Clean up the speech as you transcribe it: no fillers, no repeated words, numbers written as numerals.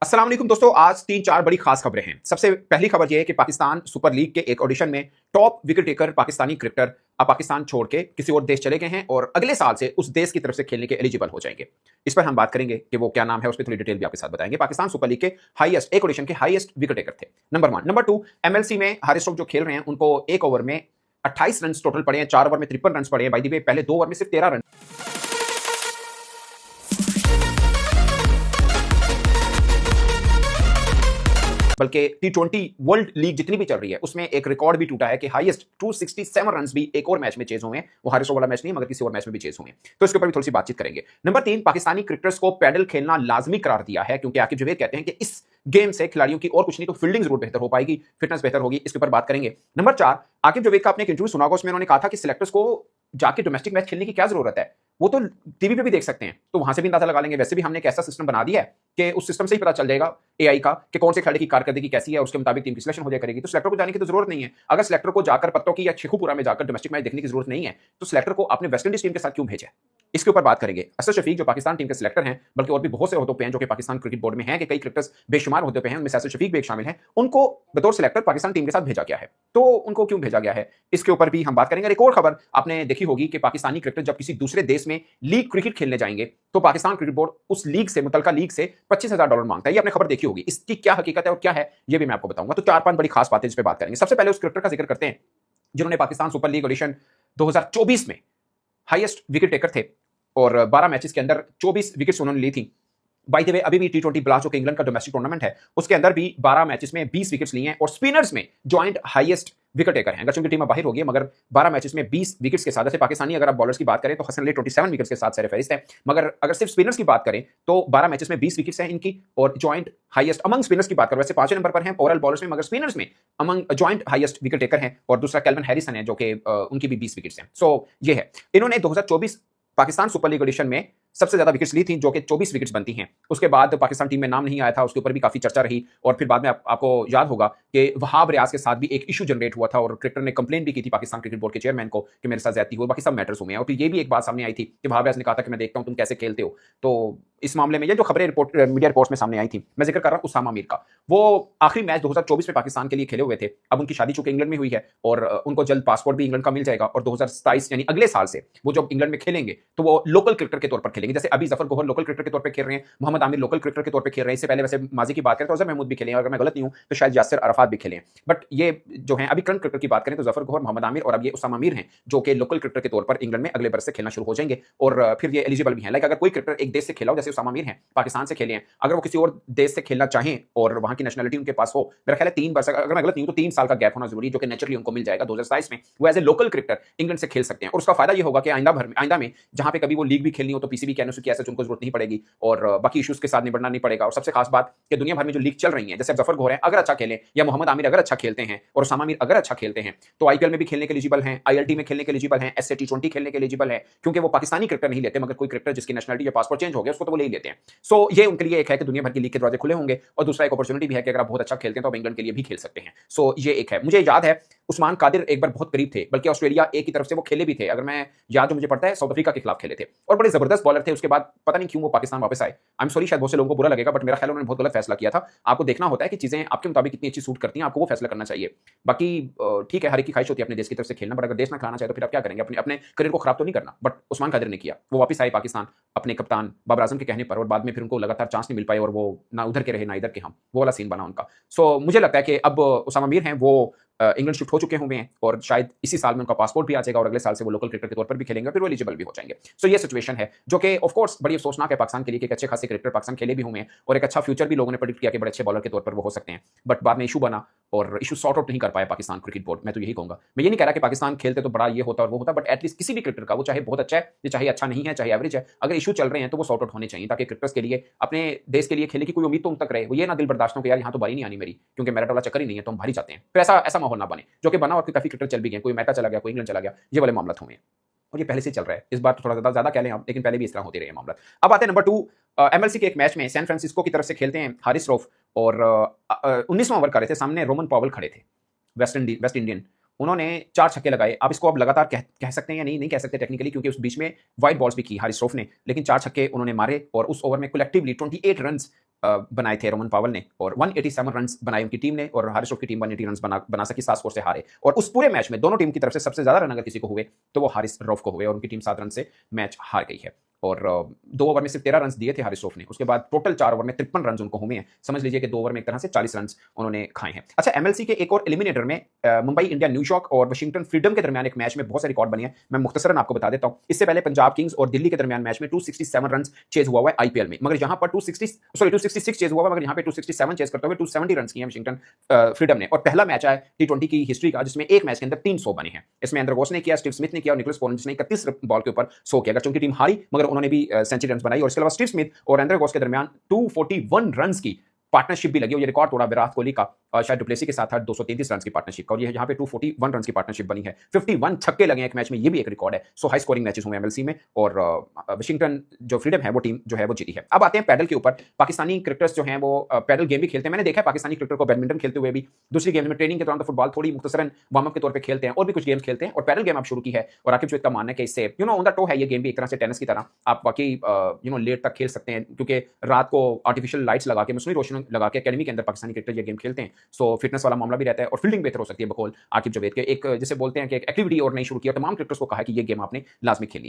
अस्सलाम वालेकुम दोस्तों, आज 3-4 बड़ी खास खबरें हैं। सबसे पहली खबर यह है कि पाकिस्तान सुपर लीग के एक ऑडिशन में top wicket taker Pakistani cricketer अब पाकिस्तान छोड़ के किसी और देश चले गए हैं और अगले साल से उस देश की तरफ से खेलने के एलिजिबल हो जाएंगे। इस पर हम बात करेंगे कि वो क्या नाम है, उस पर थोड़ी डिटेल भी आपके साथ बताएंगे। पाकिस्तान सुपर लीग के एक ऑडिशन के हाईएस्ट विकेट टेकर थे। नंबर 1। नंबर 2, एमएलसी में हारिस स्टोक्स जो खेल रहे हैं उनको एक ओवर में 28 रन टोटल पड़े हैं, 4 ओवर में 53 रन पड़े हैं। बाय द वे, पहले 2 ओवर में सिर्फ 13 रन, बल्कि टी20 वर्ल्ड लीग जितनी भी चल रही है उसमें एक रिकॉर्ड भी टूटा है कि हाईएस्ट 267 रन भी एक और मैच में चेज हुए हैं। वो हारिस वाला मैच नहीं मगर किसी और मैच में भी चेज हुए हैं, तो इसके ऊपर भी थोड़ी सी बातचीत करेंगे। नंबर 3, पाकिस्तानी क्रिकेटर्स को पैडल खेलना लाजमी करार दिया है क्योंकि आकिब जावेद कहते हैं कि इस गेम से खिलाड़ियों की और कुछ नहीं तो फील्डिंग जरूर बेहतर हो पाएगी, फिटनेस बेहतर होगी। इसके ऊपर बात करेंगे। नंबर 4, आकिब जावेद का आपने एक इंटरव्यू सुना होगा, उसमें उन्होंने कहा था कि सिलेक्टर्स को जाके डोमेस्टिक मैच खेलने की क्या जरूरत है, वो तो टीवी पे भी देख सकते हैं, तो वहां से भी अंदाजा लगा लेंगे। वैसे भी हमने एक ऐसा सिस्टम बना दिया है कि उस सिस्टम से ही पता चल जाएगा एआई का कि कौन से खिलाड़ी की कारकर्दगी कैसी है, उसके मुताबिक टीम की सिलेक्शन हो जाया करेगी। तो सिलेक्टर को जाने की तो जरूरत नहीं है। अगर सिलेक्टर को जाकर पत्तों की या शेखुपुरा में जाकर डोमेस्टिक मैच देखने की जरूरत नहीं है तो सिलेक्टर को अपने वेस्ट इंडीज टीम के साथ क्यों भेजा? इसके ऊपर बात करेंगे। असद शफीक जो पाकिस्तान टीम के सिलेक्टर हैं, बल्कि और भी बहुत से होते हैं जो कि पाकिस्तान क्रिकेट बोर्ड में हैं, कि कई क्रिकेटर्स बेशुमार होते हैं, उनमें असद शफीक भी एक शामिल हैं, उनको बतौर सिलेक्टर पाकिस्तान टीम के साथ भेजा गया है। तो उनको क्यों भेजा गया है, इसके ऊपर भी हम बात करेंगे। एक और खबर आपने देखी होगी कि पाकिस्तानी क्रिकेटर जब किसी दूसरे देश में लीग क्रिकेट खेलने जाएंगे तो पाकिस्तान क्रिकेट बोर्ड उस लीग से, मुतलका लीग से $25,000 मांगता है। ये आपने खबर देखी होगी। इसकी क्या हकीकत है और क्या है ये भी मैं आपको बताऊंगा। तो 4-5 बड़ी खास बातें जिस पे बात करेंगे। सबसे पहले उस क्रिकेटर का जिक्र करते हैं जिन्होंने पाकिस्तान सुपर लीग ऑडिशन 2024 में हाईएस्ट विकेट टेकर थे और 12 मैचेस के अंदर 24 विकेट्स उन्होंने ली थी। बाय द वे, अभी भी टी20 ब्लास्ट जो कि इंग्लैंड का डोमेस्टिक टूर्नामेंट है उसके अंदर भी 12 मैचेस में 20 विकेट्स लिए हैं और स्पिनर्स में जॉइंट हाईएस्ट विकेट टेकर हैं। अगर चूंकि टीम बाहर हो गई है मगर 12 मैचेस में 20 विकेट्स के साथ, जैसे पाकिस्तानी अगर आप बॉलर्स की बात करें तो हसन अली 27 विकेट्स के साथ सरफहरिस्त है, मगर अगर सिर्फ स्पिनर्स की बात करें तो 12 मैचेस में 20 विकेट्स हैं इनकी और जॉइंट हाईएस्ट अमंग स्पिनर्स की बात करें, वैसे 5वें नंबर पर हैं ओवरऑल बॉलर्स में, मगर स्पिनर्स में among joint highest wicket taker हैं और दूसरा केल्विन हैरिसन है जो कि उनकी भी 20 विकेट्स हैं। सो ये है, इन्होंने 2024 पाकिस्तान सुपर लीग ऑडिशन में सबसे ज्यादा विकेट्स ली थी जो कि 24 विकेट्स बनती हैं। उसके बाद पाकिस्तान टीम में नाम नहीं आया था, उसके ऊपर भी काफी चर्चा रही और फिर बाद में आपको याद होगा कि वहाब रियाज के साथ भी एक इशू जनरेट हुआ था और क्रिकेटर ने कंप्लेन भी की थी पाकिस्तान क्रिकेट बोर्ड के चेयरमैन को कि मेरे साथ ज्यादती हुई, बाकी सब मैटर्स हुए हैं। और फिर ये भी एक बात सामने आई थी कि वहाब रियाज ने कहा था कि मैं देखता हूं तुम कैसे खेलते हो। तो इस मामले में ये जो खबरें मीडिया रिपोर्ट्स में सामने आई थी, मैं जिक्र कर रहा हूं उसामा मीर का, वो आखिरी मैच 2024 में पाकिस्तान के लिए खेले हुए थे। अब उनकी शादी चूंकि इंग्लैंड में हुई है और उनको जल्द पासपोर्ट भी इंग्लैंड का मिल जाएगा और 2027 यानी अगले साल से वो जब इंग्लैंड में खेलेंगे तो वो लोकल क्रिकेटर के तौर पर खेलेंगे। जैसे अभी जफर गोहर लोकल क्रिकेटर के तौर पर खेल रहे हैं, मोहम्मद आमिर लोकल क्रिकेटर के तौर पर खेल रहे हैं। इससे पहले वैसे माजी की बात करें तो अजहर महमूद भी खेले हैं, अगर मैं गलत नहीं हूं तो शायद यासिर अराफात भी खेले हैं। बट ये जो है अभी करंट क्रिकेटर की बात करें तो जफर गोहर, मोहम्मद आमिर और अब ये उसामा मीर हैं जो कि लोकल क्रिकेटर के तौर पर इंग्लैंड में अगले बरस से खेलना शुरू हो जाएंगे और फिर ये एलिजिबल भी हैं। लाइक अगर कोई क्रिकेटर एक देश से खेला हो, जैसे उसामा मीर हैं पाकिस्तान से खेले हैं, अगर वो किसी और देश से खेलना चाहें और वहां की नेशनलिटी उनके पास हो, मेरा ख्याल है 3 वर्ष, अगर मैं गलत नहीं हूं तो 3 साल का गैप होना जरूरी है, जो कि नेचुरली उनको मिल जाएगा 2027 में। वो as a local cricketer England से खेल सकते हैं और उसका फायदा ये होगा कि आइंदा में जहां पे कभी वो लीग भी खेलनी हो तो पीसीबी के एनओसी की ऐसे उनको जरूरत नहीं पड़ेगी और बाकी इश्यूज के साथ निपटना नहीं पड़ेगा। और सबसे खास बात कि दुनिया भर में जो लीग चल रही है, जैसे जफर गोहर हैं अगर अच्छा खेलें या मोहम्मद आमिर अगर अच्छा खेलते हैं और उसामा मीर अगर अच्छा खेलते हैं तो आईपीएल में भी खेलने के एलिजिबल हैं, आईएलटी में खेलने के एलिजिबल हैं, एसए टी20 खेलने के एलिजिबल हैं, क्योंकि वो पाकिस्तानी क्रिकेटर नहीं लेते मगर कोई क्रिकेटर जिसकी नेशनलिटी या पासपोर्ट चेंज हो गया उसको तो वो ले ही लेते हैं। सो ये उनके लिए एक है कि दुनिया भर की लीग के दरवाजे खुले होंगे और दूसरा एक अपॉर्चुनिटी भी है कि अगर आप बहुत अच्छा खेलते हैं तो आप इंग्लैंड के लिए भी खेल सकते हैं। सो ये एक है। मुझे याद है उस्मान कादिर एक बार बहुत करीब थे, बल्कि ऑस्ट्रेलिया ए की तरफ से वो खेले भी थे, अगर मैं याद जो मुझे पड़ता है साउथ अफ्रीका के खिलाफ खेले थे और बड़े जबरदस्त बॉलर थे। उसके बाद पता नहीं क्यों वो पाकिस्तान वापस आए। आई एम सॉरी, शायद बहुत से लोगों को बुरा लगेगा बट मेरा ख्याल उन्होंने बहुत गलत फैसला किया था। आपको देखना होता है कि चीजें आपके मुताबिक कितनी अच्छी सूट करती हैं, आपको वो फैसला करना चाहिए। बाकी ठीक है, हर एक की ख्वाहिश होती है अपने देश की तरफ से खेलना, बट अगर देश ना खिलाना चाहे तो फिर आप क्या करेंगे? अपने करियर को खराब तो नहीं करना। बट उस्मान कादिर ने किया, वो वापस आए पाकिस्तान अपने कप्तान बाबर आजम के कहने पर और बाद में फिर उनको लगातार चांस नहीं मिल पाए और वो ना उधर के रहे ना इधर के हम, वो वाला सीन बना उनका। सो मुझे लगता है कि अब उसामा मीर हैं वो इंग्लैंड शिफ्ट हो चुके हुए हैं और शायद इसी साल में उनका पासपोर्ट भी आ जाएगा और अगले साल से वो लोकल क्रिकेटर के तौर पर भी खेलेंगे, फिर वो एलिजिबल भी हो जाएंगे। सो ये सिचुएशन है जो कि ऑफ कोर्स बड़ी अफसोसनाक है पाकिस्तान के लिए कि एक अच्छे खासे क्रिकेटर पाकिस्तान खेले भी हुए हैं और एक अच्छा फ्यूचर भी लोगों ने प्रेडिक्ट किया कि बड़े अच्छे बॉलर के तौर पर वो हो सकते हैं, बट बाद में इशू बना और इशू सॉर्ट आउट नहीं कर पाया पाकिस्तान क्रिकेट बोर्ड। मैं तो यही कहूंगा, मैं ये नहीं कह रहा कि पाकिस्तान खेलते तो बड़ा ये होता और वो होता, बट एटलीस्ट किसी भी क्रिकेटर का, वो चाहे बहुत अच्छा है चाहे अच्छा नहीं है चाहे एवरेज है, अगर इशू चल रहे हैं तो वो सॉर्ट आउट होने चाहिए ताकि क्रिकेटर्स के लिए अपने देश के लिए खेलने की कोई उम्मीद तो उन तक रहे। वो ये ना दिल बर्दाश्त हो कि यार यहाँ तो बारी नहीं आनी मेरी क्योंकि मेरिट वाला चक्कर ही नहीं है तो हम बाहर ही जाते हैं, फिर ऐसा माहौल ना बने जो कि बना और काफी क्रिकेटर चल भी गए, कोई अमेरिका चला गया, कोई इंग्लैंड चला गया, ये वाले मामला हुए हैं और ये पहले से चल रहा है। इस बार तो थोड़ा ज्यादा कह लें आप, लेकिन पहले भी इस तरह होते रहे मामला। अब आते हैं नंबर 2, एमएलसी के एक मैच में सैन फ्रांसिस्को की तरफ से खेलते हैं हारिस रऊफ और 19वां ओवर कर रहे थे, सामने रोमन पॉवेल खड़े थे वेस्ट इंडियन, उन्होंने 4 छक्के लगाए। आप इसको अब लगातार कह सकते हैं या नहीं कह सकते टेक्निकली, क्योंकि उस बीच में वाइड बॉल्स भी की हारिस रऊफ ने, लेकिन 4 छक्के उन्होंने मारे और उस ओवर में कलेक्टिवली 28 रन बनाए थे रोमन पावल ने, और 187 रन्स बनाए उनकी टीम ने, और हारिस रऊफ की टीम 180 रन्स बना सकी, 7 स्कोर से हारे। और उस पूरे मैच में दोनों टीम की तरफ से सबसे ज्यादा रन अगर किसी को हुए तो वो हारिस रऊफ को हुए, और उनकी टीम 7 रन से मैच हार गई है। और 2 ओवर में सिर्फ 13 रन दिए थे हारिस रऊफ ने, उसके बाद टोटल 4 ओवर में 53 रन उनको हुए हैं। समझ लीजिए कि 2 ओवर में एक तरह से 40 रन उन्होंने खाए हैं। अच्छा, एमएलसी के एक और एलिमिनेटर में मुंबई इंडिया न्यूयॉर्क और वाशिंगटन फ्रीडम के दरमियान एक मैच में बहुत से रिकॉर्ड बने हैं, मैं मुख्तसरन आपको बता देता हूं। इससे पहले पंजाब किंग्स और दिल्ली के दरमियान मैच में 267 रन चेज हुआ है आईपीएल में, मगर यहां पर 266 चेज हुआ है, मगर यहां पे 267 चेज करते हुए 270 रन किए हैं वाशिंगटन फ्रीडम ने। और पहला मैच है टी20 की हिस्ट्री का जिसमें एक मैच के अंदर 300 बने हैं। इसमें एंड्रे घोष ने किया, स्टीव स्मिथ ने किया और निकोलस पोलन जिसने 31 बॉल के ऊपर 100 किया। अगर उनकी टीम हारी मगर उन्होंने भी सेंचुरी रन बनाई। और इसके अलावा स्टीव स्मिथ और एंड्रे घोष के दरमियान 241 रन की पार्टनरशिप भी लगी, और ये रिकॉर्ड तोड़ा विराट कोहली का शायद डुप्लेसी के साथ 233 रन की पार्टनरशिप का, और ये यहाँ पे 241 रन की पार्टनरशिप बनी है। 51 छक्के लगे एक मैच में, ये भी एक रिकॉर्ड है। सो हाई स्कोरिंग मैचेस हुए एमएलसी में, और वाशिंगटन जो फ्रीडम है वो टीम जो है वो जीती है। अब आते हैं पैडल के ऊपर। पाकिस्तानी क्रिकेटर्स जो हैं वो पैडल गेम भी खेलते हैं। मैंने देखा है पाकिस्तानी क्रिकेटर को बैडमिंटन खेलते हुए भी, दूसरी गेम में ट्रेनिंग के दौरान तो फुटबॉल थोड़ी मुख्तसरन वार्म अप के तौर पर खेलते हैं, और भी कुछ गेम्स खेलते हैं, और पैडल गेम आप शुरू की है। और आकिब जुवैद का मानना है कि इससे ऑन द टो है ये गेम भी, एक तरह से टेनिस की तरह आप वाकई लेट तक खेल सकते हैं, क्योंकि रात को आर्टिफिशियल लाइट्स लगा के, मसनूई रोशनी लगा के अकेडमी के अंदर पाकिस्तानी क्रिकेटर ये गेम खेलते हैं। सो फिटनेस वाला मामला भी रहता है, और फील्डिंग बेहतर हो सकती है बकौल आकिब जुवैद के। एक जैसे बोलते हैं कि एक एक्टिविटी और नहीं शुरू की, और तमाम क्रिकेटर्स को कहा कि ये गेम आपने लाजमी खेली।